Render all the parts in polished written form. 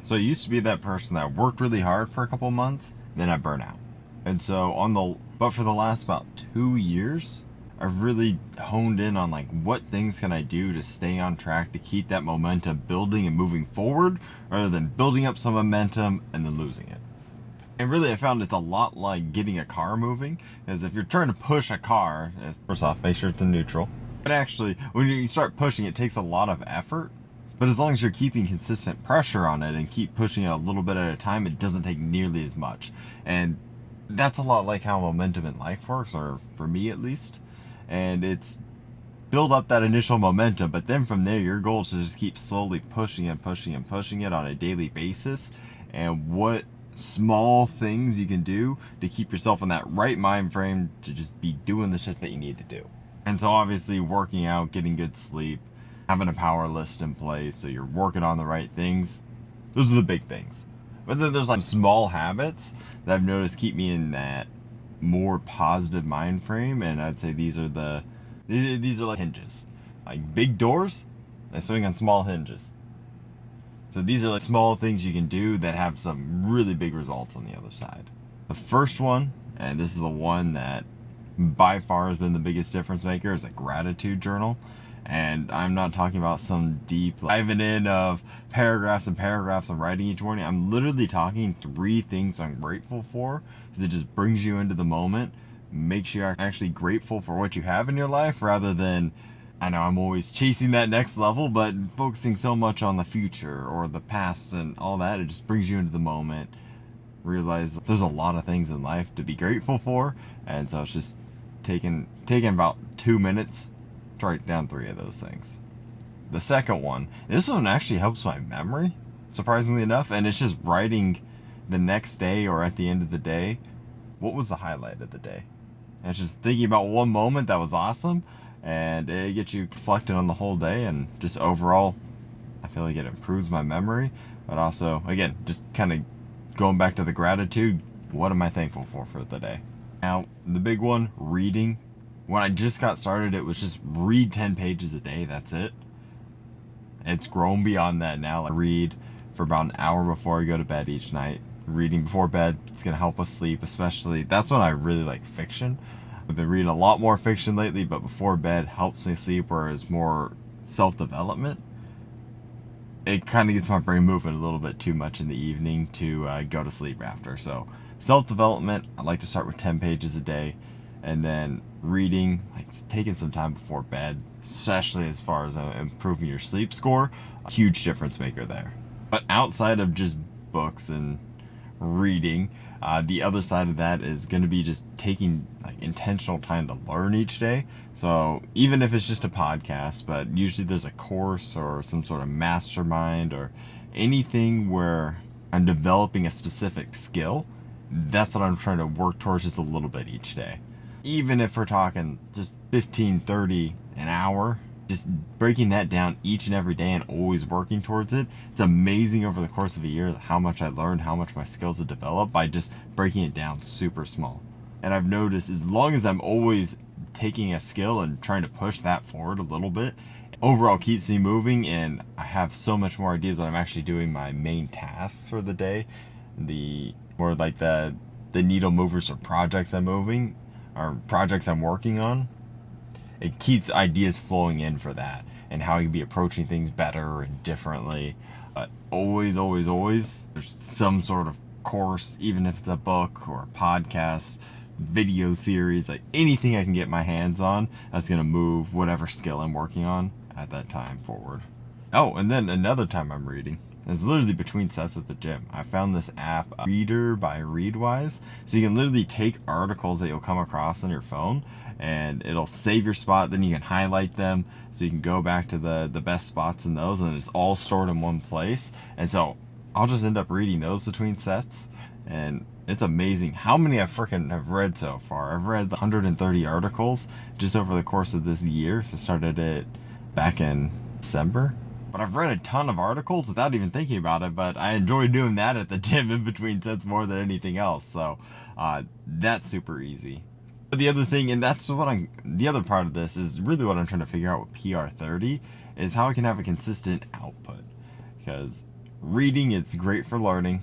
So I used to be that person that worked really hard for a couple months, then I burn out. And so but for the last about 2 years, I've really honed in on like what things can I do to stay on track to keep that momentum building and moving forward rather than building up some momentum and then losing it. And really, I found it's a lot like getting a car moving, because if you're trying to push a car, first off, make sure it's in neutral. But actually, when you start pushing, it takes a lot of effort. But as long as you're keeping consistent pressure on it and keep pushing it a little bit at a time, it doesn't take nearly as much. And that's a lot like how momentum in life works, or for me at least. And it's build up that initial momentum, but then from there, your goal is to just keep slowly pushing and pushing and pushing it on a daily basis. And what small things you can do to keep yourself in that right mind frame to just be doing the shit that you need to do. And so obviously working out, getting good sleep, having a power list in place so you're working on the right things. Those are the big things. But then there's like small habits that I've noticed keep me in that more positive mind frame, and I'd say these are like hinges. Like big doors, they swing on small hinges. So these are like small things you can do that have some really big results on the other side. The first one, and this is the one that by far has been the biggest difference maker, is a gratitude journal. And I'm not talking about some deep diving in of paragraphs and paragraphs of writing each morning. I'm literally talking 3 things I'm grateful for, because it just brings you into the moment, makes you actually grateful for what you have in your life rather than, I know I'm always chasing that next level, but focusing so much on the future or the past and all that, it just brings you into the moment. Realize there's a lot of things in life to be grateful for, and so it's just taking about 2 minutes to write down 3 of those things. The second one, this one actually helps my memory, surprisingly enough, and it's just writing the next day or at the end of the day, what was the highlight of the day? And it's just thinking about one moment that was awesome, and it gets you reflecting on the whole day, and just overall, I feel like it improves my memory, but also, again, just kind of going back to the gratitude, what am I thankful for the day? Now, the big one, reading. When I just got started, it was just read 10 pages a day, that's it. It's grown beyond that now. I read for about an hour before I go to bed each night. Reading before bed, it's going to help us sleep, especially, that's when I really like fiction. I've been reading a lot more fiction lately, but before bed helps me sleep, whereas more self-development, it kind of gets my brain moving a little bit too much in the evening to go to sleep after. So self-development, I like to start with 10 pages a day, and then reading, like taking some time before bed, especially as far as improving your sleep score, a huge difference maker there. But outside of just books and reading, the other side of that is going to be just taking like intentional time to learn each day. So even if it's just a podcast, but usually there's a course or some sort of mastermind or anything where I'm developing a specific skill, that's what I'm trying to work towards just a little bit each day. Even if we're talking just 15, 30 an hour, just breaking that down each and every day and always working towards it. It's amazing over the course of a year how much I learned, how much my skills have developed by just breaking it down super small. And I've noticed as long as I'm always taking a skill and trying to push that forward a little bit, overall keeps me moving, and I have so much more ideas when I'm actually doing my main tasks for the day. The more like the needle movers or projects I'm moving or projects I'm working on, it keeps ideas flowing in for that and how you can be approaching things better and differently. Always, always, always, there's some sort of course, even if it's a book or a podcast, video series, like anything I can get my hands on that's going to move whatever skill I'm working on at that time forward. Oh, and then another time I'm reading is literally between sets at the gym. I found this app, Reader by Readwise, so you can literally take articles that you'll come across on your phone and it'll save your spot, then you can highlight them so you can go back to the best spots in those, and it's all stored in one place. And so I'll just end up reading those between sets, and it's amazing how many I freaking have read so far. I've read 130 articles just over the course of this year, so I started it back in December. But I've read a ton of articles without even thinking about it, but I enjoy doing that at the gym in between sets more than anything else, so that's super easy. But the other thing, and that's the other part of this is really what I'm trying to figure out with pr30, is how I can have a consistent output. Because reading is great for learning,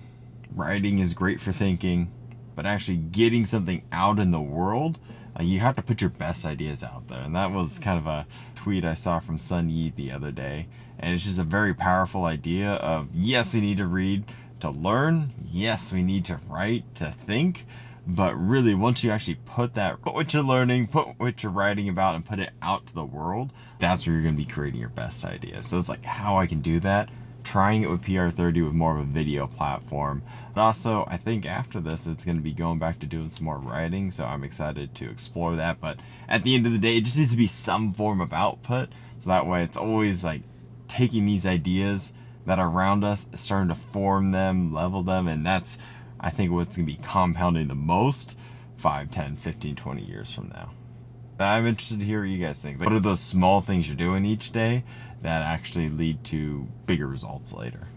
writing is great for thinking, but actually getting something out in the world, you have to put your best ideas out there. And that was kind of a tweet I saw from Sun Yi the other day. And it's just a very powerful idea of, yes, we need to read to learn. Yes, we need to write to think. But really, once you actually put what you're learning, put what you're writing about, and put it out to the world, that's where you're going to be creating your best ideas. So it's like how I can do that. Trying it with pr30 with more of a video platform. But also, I think after this, it's going to be going back to doing some more writing. So I'm excited to explore that. But at the end of the day, it just needs to be some form of output. So that way, it's always like taking these ideas that are around us, starting to form them, level them, and that's, I think, what's going to be compounding the most 5, 10, 15, 20 years from now. I'm interested to hear what you guys think. What are those small things you're doing each day that actually lead to bigger results later?